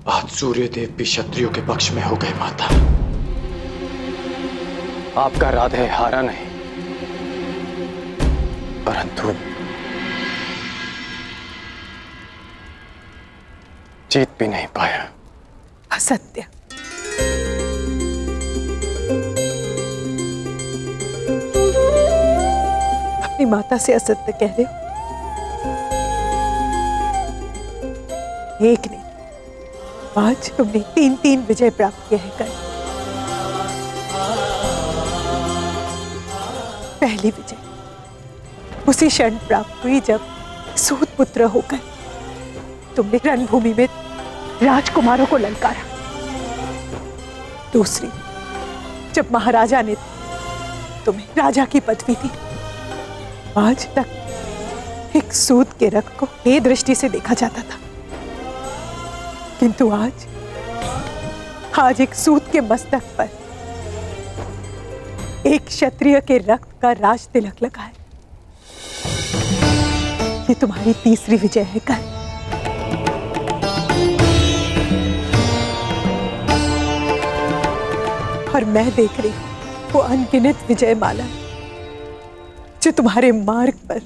आज सूर्यदेव भी क्षत्रियों के पक्ष में हो गए माता। आपका राधे हारा नहीं, परंतु जीत भी नहीं पाया। असत्य। अपनी माता से असत्य कह रहे हो? एक नहीं, आज तुमने 3 विजय प्राप्त किए हैं। कल पहली विजय उसी क्षण प्राप्त हुई जब सूत पुत्र होकर तुमने रणभूमि में राजकुमारों को ललकारा। दूसरी, जब महाराजा ने तुम्हें राजा की पदवी दी। आज तक एक सूत के रक्त को हे दृष्टि से देखा जाता था, किंतु आज एक सूत के मस्तक पर एक क्षत्रिय के रक्त का राज तिलक लगा है। ये तुम्हारी तीसरी विजय है कल। और मैं देख रही हूं वो अनगिनत विजय माला जो तुम्हारे मार्ग पर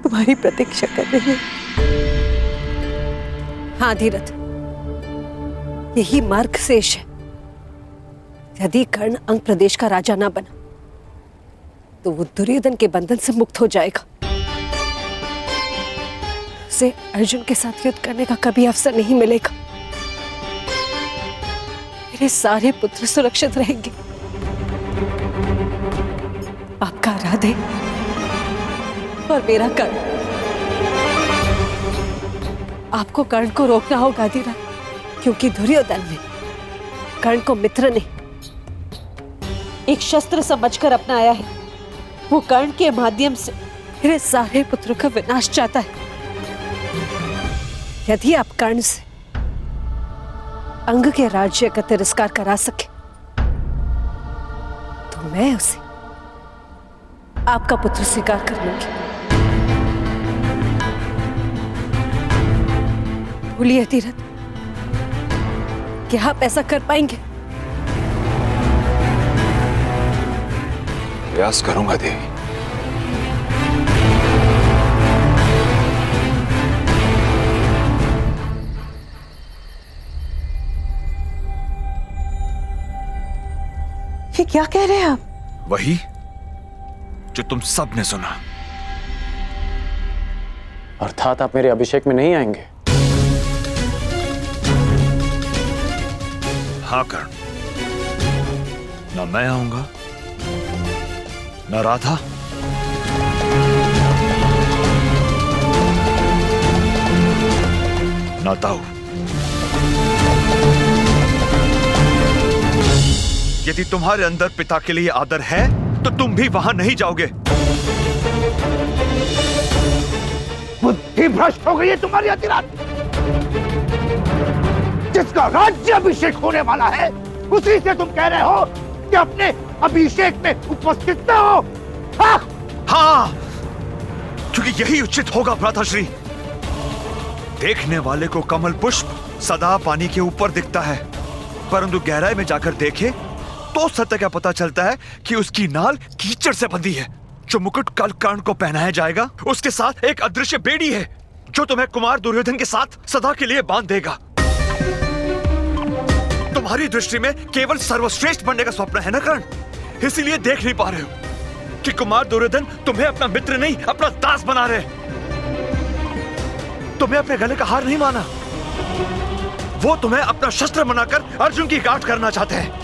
तुम्हारी प्रतीक्षा कर रही है। हाँ धीरथ, यही मार्ग शेष है। यदि कर्ण अंग प्रदेश का राजा ना बना तो वो दुर्योधन के बंधन से मुक्त हो जाएगा। उसे अर्जुन के साथ युद्ध करने का कभी अवसर नहीं मिलेगा। मेरे सारे पुत्र सुरक्षित रहेंगे। आपका राधे और मेरा कर्ण। आपको कर्ण को रोकना होगा धीरथ, क्योंकि दुर्योधन ने कर्ण को मित्र नहीं एक शस्त्र समझकर अपनाया है। वो कर्ण के माध्यम से मेरे सारे पुत्रों का विनाश चाहता है। यदि आप कर्ण से अंग के राज्य का तिरस्कार करा सके तो मैं उसे आपका पुत्र स्वीकार कर लूंगी। बोलिए धीरथ, क्या आप ऐसा कर पाएंगे? प्रयास करूंगा देवी। ये क्या कह रहे हैं आप? वही जो तुम सब ने सुना। अर्थात आप मेरे अभिषेक में नहीं आएंगे? हाँ कर्ण, ना मैं आऊंगा, ना राधा, ना ताऊ। यदि तुम्हारे अंदर पिता के लिए आदर है तो तुम भी वहां नहीं जाओगे। बुद्धि भ्रष्ट हो गई है तुम्हारी अतिरात। जिसका राज्याभिषेक होने वाला है उसी से तुम कह रहे हो कि अपने अभिषेक में उपस्थित न हो। हाँ, क्योंकि यही उचित होगा भ्राताश्री। देखने वाले को कमल पुष्प सदा पानी के ऊपर दिखता है, परंतु गहराई में जाकर देखे तो सत्य क्या पता चलता है कि उसकी नाल कीचड़ से बंधी है। जो मुकुट कल कर्ण को पहनाया जाएगा उसके साथ एक अदृश्य बेड़ी है जो तुम्हें कुमार दुर्योधन के साथ सदा के लिए बांध देगा। तुम्हारी दृष्टि में केवल सर्वश्रेष्ठ बनने का स्वप्न है ना कर्ण, इसीलिए देख नहीं पा रहे हो कि कुमार दुर्योधन तुम्हें अपना मित्र नहीं अपना दास बना रहे। तुम्हें अपने गले का हार नहीं माना, वो तुम्हें अपना शस्त्र बनाकर अर्जुन की गांठ करना चाहते हैं।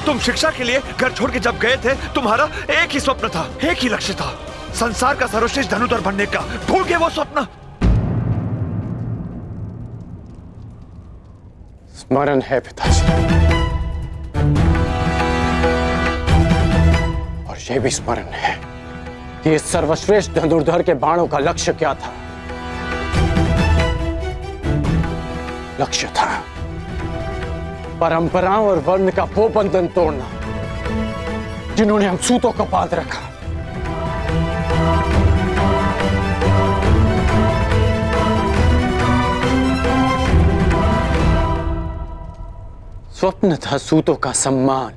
तुम शिक्षा के लिए घर छोड़ के जब गए थे तुम्हारा एक ही स्वप्न था, एक ही लक्ष्य था, संसार का सर्वश्रेष्ठ धनुधर बनने का। भूल गए वो स्वप्न? स्मरण है पिताजी, और यह भी स्मरण है कि इस सर्वश्रेष्ठ धनुर्धर के बाणों का लक्ष्य क्या था। लक्ष्य था परंपराओं और वर्ण का वो बंधन तोड़ना जिन्होंने हम सूतों को बांध रखा। स्वप्न था सूतों का सम्मान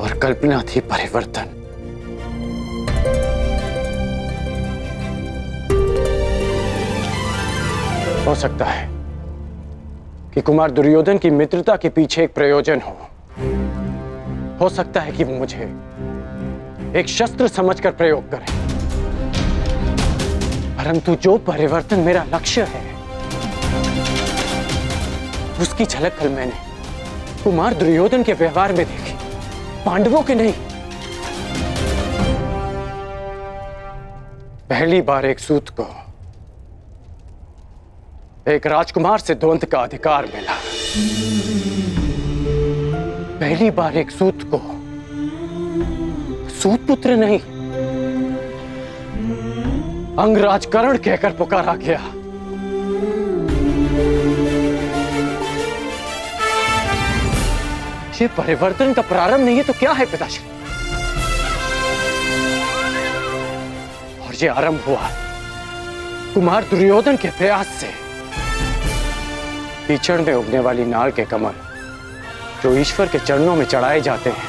और कल्पना थी परिवर्तन। हो सकता है कि कुमार दुर्योधन की मित्रता के पीछे एक प्रयोजन हो सकता है कि वो मुझे एक शस्त्र समझकर प्रयोग करे, परंतु जो परिवर्तन मेरा लक्ष्य है उसकी झलक कल मैंने कुमार दुर्योधन के व्यवहार में देखी, पांडवों के नहीं। पहली बार एक सूत को एक राजकुमार से द्वंद का अधिकार मिला। पहली बार एक सूत को सूत पुत्र नहीं, अंगराज कर्ण कहकर पुकारा गया। ये परिवर्तन का प्रारंभ नहीं है तो क्या है पिताश्री? और ये आरंभ हुआ कुमार दुर्योधन के प्रयास से। कीचड़ में उगने वाली नाल के कमल जो ईश्वर के चरणों में चढ़ाए जाते हैं,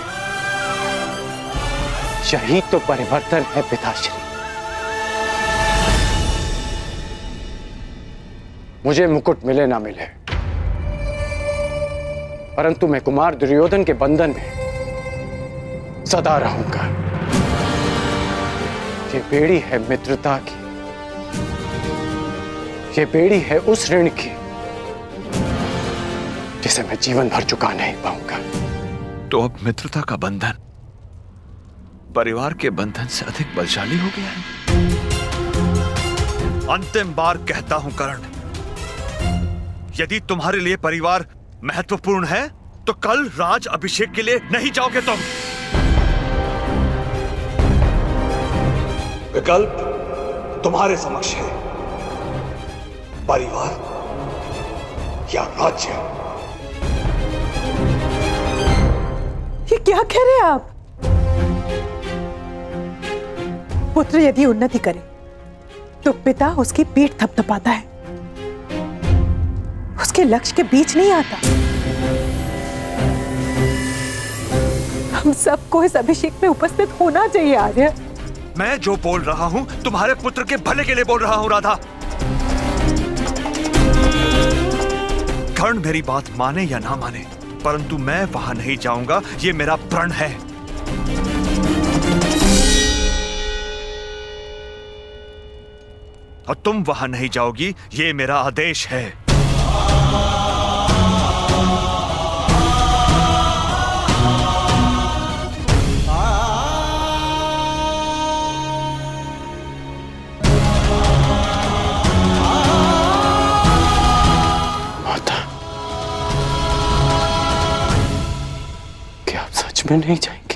यही तो परिवर्तन है पिताश्री। मुझे मुकुट मिले ना मिले, परंतु मैं कुमार दुर्योधन के बंधन में सदा रहूंगा। ये बेड़ी है मित्रता की, ये बेड़ी है उस ऋण की जिसे मैं जीवन भर चुका नहीं पाऊंगा। तो अब मित्रता का बंधन परिवार के बंधन से अधिक बलशाली हो गया है। अंतिम बार कहता हूं कर्ण, यदि तुम्हारे लिए परिवार महत्वपूर्ण है तो कल राज अभिषेक के लिए नहीं जाओगे तुम। विकल्प तुम्हारे समक्ष है, परिवार या राज्य। ये क्या कह रहे हैं आप? पुत्र यदि उन्नति करे तो पिता उसकी पीठ थपथपाता है, उसके लक्ष्य के बीच नहीं आता। हम सबको इस अभिषेक में उपस्थित होना चाहिए आर्य। मैं जो बोल रहा हूं तुम्हारे पुत्र के भले के लिए बोल रहा हूं राधा। कर्ण मेरी बात माने या ना माने, परंतु मैं वहां नहीं जाऊंगा, ये मेरा प्रण है। और तुम वहां नहीं जाओगी, ये मेरा आदेश है। में नहीं जाएंगे?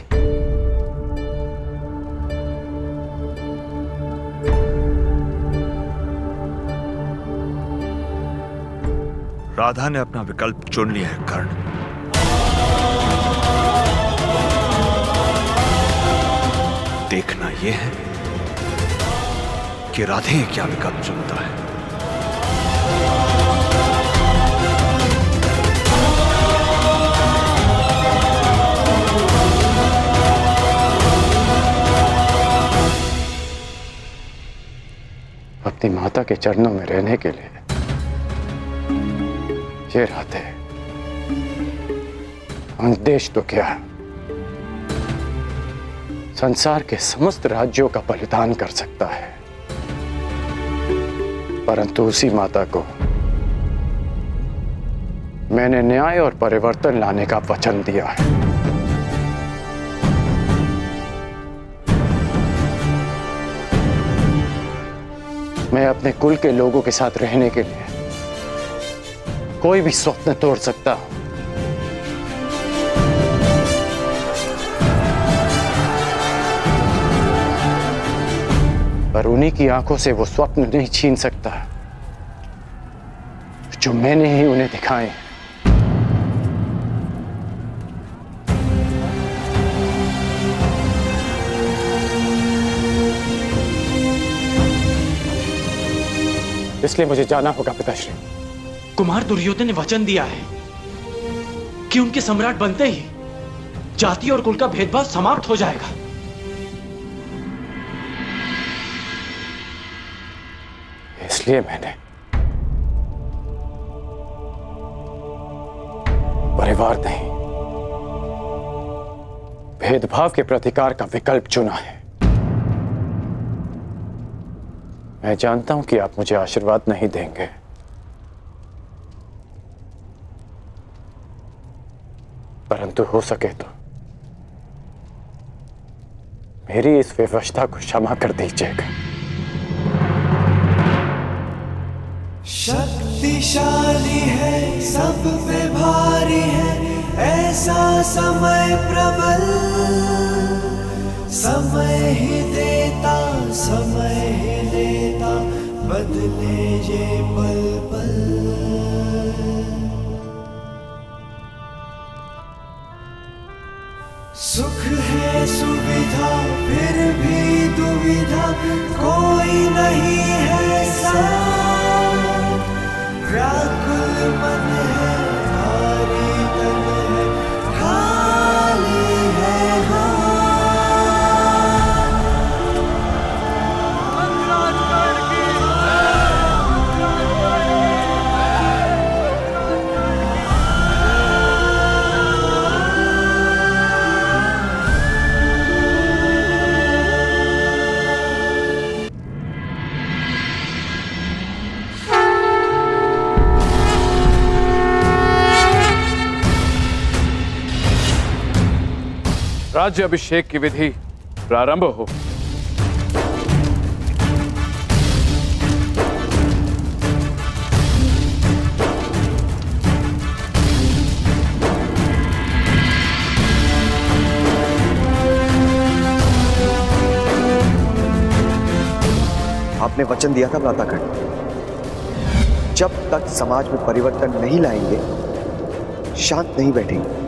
राधा ने अपना विकल्प चुन लिया है कर्ण। देखना यह है कि राधे क्या विकल्प चुनता है। अपनी माता के चरणों में रहने के लिए ये राधे देश तो क्या, संसार के समस्त राज्यों का बलिदान कर सकता है, परंतु उसी माता को मैंने न्याय और परिवर्तन लाने का वचन दिया है। मैं अपने कुल के लोगों के साथ रहने के लिए कोई भी स्वप्न तोड़ सकता हूं, पर उन्हीं की आंखों से वो स्वप्न नहीं छीन सकता जो मैंने ही उन्हें दिखाए। इसलिए मुझे जाना होगा पिताश्री, कुमार दुर्योधन ने वचन दिया है कि उनके सम्राट बनते ही जाति और कुल का भेदभाव समाप्त हो जाएगा। इसलिए मैंने परिवार नहीं, भेदभाव के प्रतिकार का विकल्प चुना है। मैं जानता हूं कि आप मुझे आशीर्वाद नहीं देंगे, परंतु हो सके तो मेरी इस विवशता को क्षमा कर दीजिएगा। शक्तिशाली है, सब पे भारी है, ऐसा समय प्रबल, समय ही देता, समय ही लेता, बदले ये पल पल। सुख है सुविधा, फिर भी दुविधा, कोई नहीं है साथ, व्याकुल मन है, भारी तन है, खाली है हाथ। राज्य अभिषेक की विधि प्रारंभ हो। आपने वचन दिया था भ्रातागण, जब तक समाज में परिवर्तन नहीं लाएंगे शांत नहीं बैठेंगे।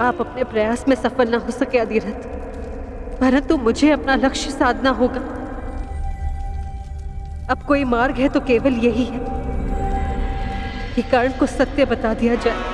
आप अपने प्रयास में सफल न हो सके अधिरथ, परंतु मुझे अपना लक्ष्य साधना होगा। अब कोई मार्ग है तो केवल यही है कि कर्ण को सत्य बता दिया जाए।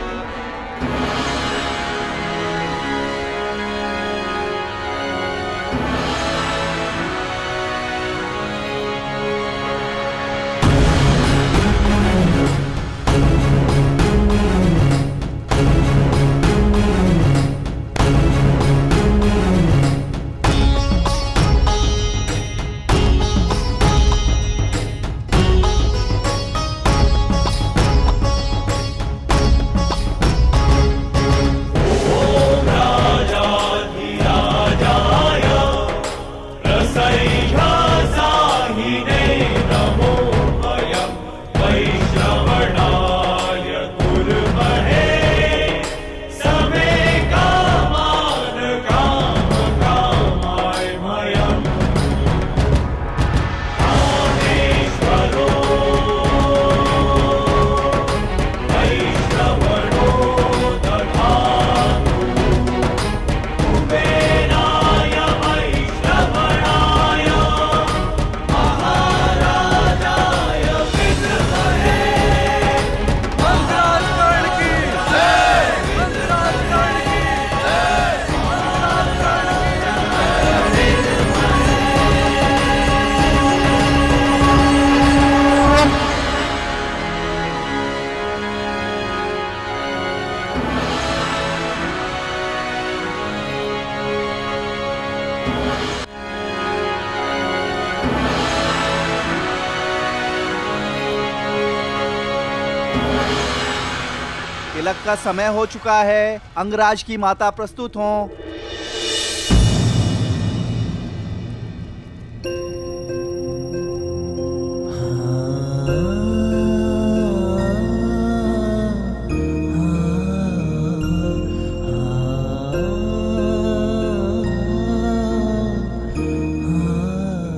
तिलक का समय हो चुका है, अंगराज की माता प्रस्तुत हों।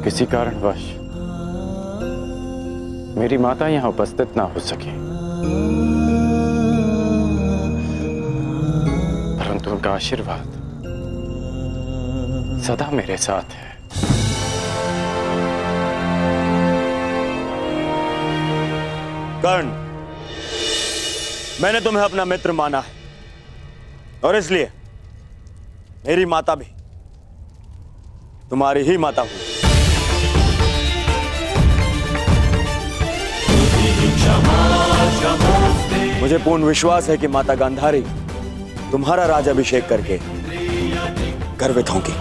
किसी कारणवश मेरी माता यहां उपस्थित ना हो सके, परंतु उनका आशीर्वाद सदा मेरे साथ है। कर्ण, मैंने तुम्हें अपना मित्र माना है और इसलिए मेरी माता भी तुम्हारी ही माता हुई। मुझे पूर्ण विश्वास है कि माता गांधारी तुम्हारा राज्याभिषेक करके गर्वित होंगी।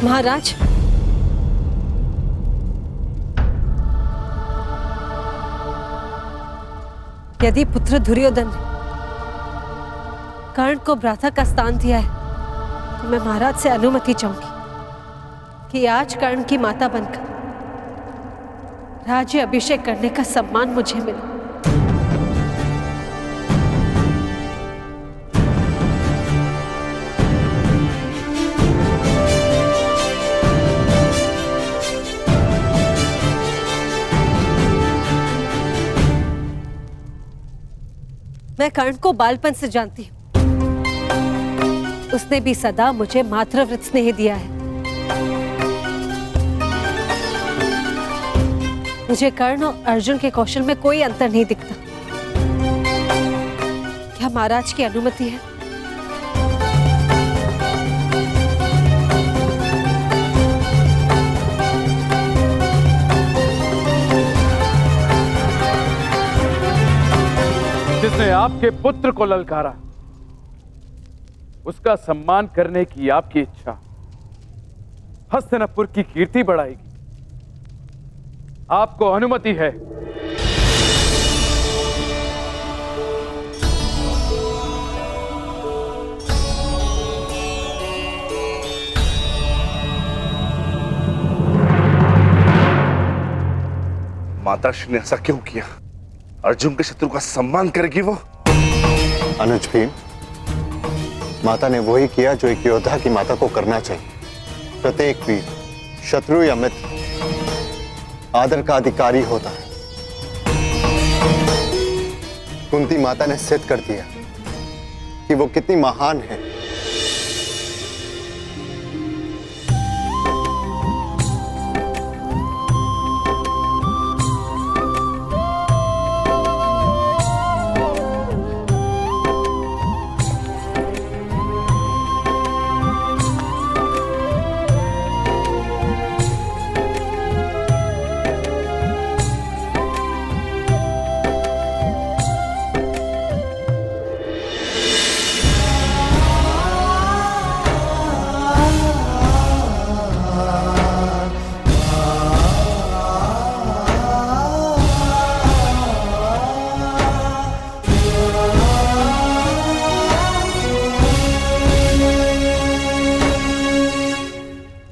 महाराज, यदि पुत्र दुर्योधन ने कर्ण को भ्राता का स्थान दिया है तो मैं महाराज से अनुमति चाहूंगी कि आज कर्ण की माता बनकर राज्य अभिषेक करने का सम्मान मुझे मिले। मैं कर्ण को बालपन से जानती हूं, उसने भी सदा मुझे मातृव्रत स्नेह दिया है। मुझे कर्ण और अर्जुन के कौशल में कोई अंतर नहीं दिखता। क्या महाराज की अनुमति है? जिसने आपके पुत्र को ललकारा, उसका सम्मान करने की आपकी इच्छा हस्तिनापुर की कीर्ति बढ़ाएगी। आपको अनुमति है। माताश्री ने ऐसा क्यों किया? अर्जुन के शत्रु का सम्मान करेगी वो? अनुज भीम, माता ने वही किया जो एक योद्धा की माता को करना चाहिए। प्रत्येक वीर, शत्रु या मित्र, आदर का अधिकारी होता है। कुंती माता ने सिद्ध कर दिया कि वो कितनी महान है।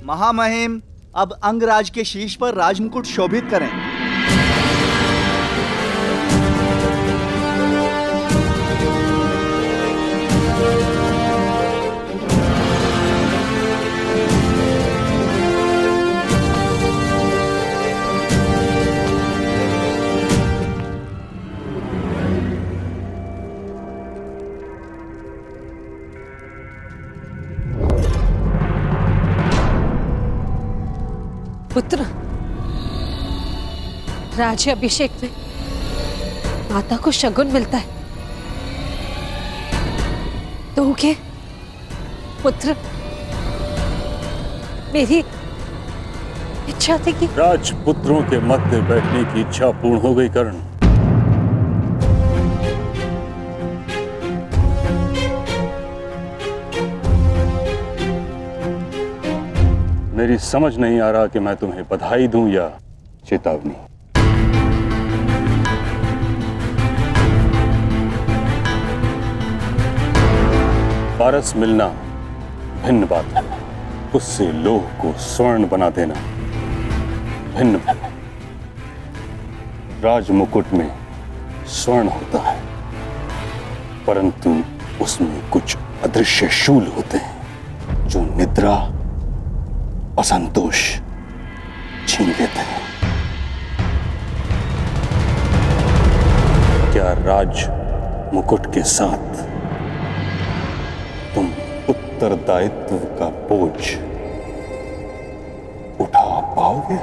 महामहिम, अब अंगराज के शीश पर राजमुकुट शोभित करें। पुत्र, राज्य अभिषेक में माता को शगुन मिलता है। तो क्या पुत्र, मेरी इच्छा थी कि राजपुत्रों के मध्य बैठने की इच्छा पूर्ण हो गई। कर्ण, मेरी समझ नहीं आ रहा कि मैं तुम्हें बधाई दूं या चेतावनी। पारस मिलना भिन्न बात है, उससे लोह को स्वर्ण बना देना भिन्न बात। राज मुकुट में स्वर्ण होता है, परंतु उसमें कुछ अदृश्य शूल होते हैं जो निद्रा और संतोष छीन लेते हैं। क्या राज मुकुट के साथ तुम उत्तरदायित्व का बोझ उठा पाओगे?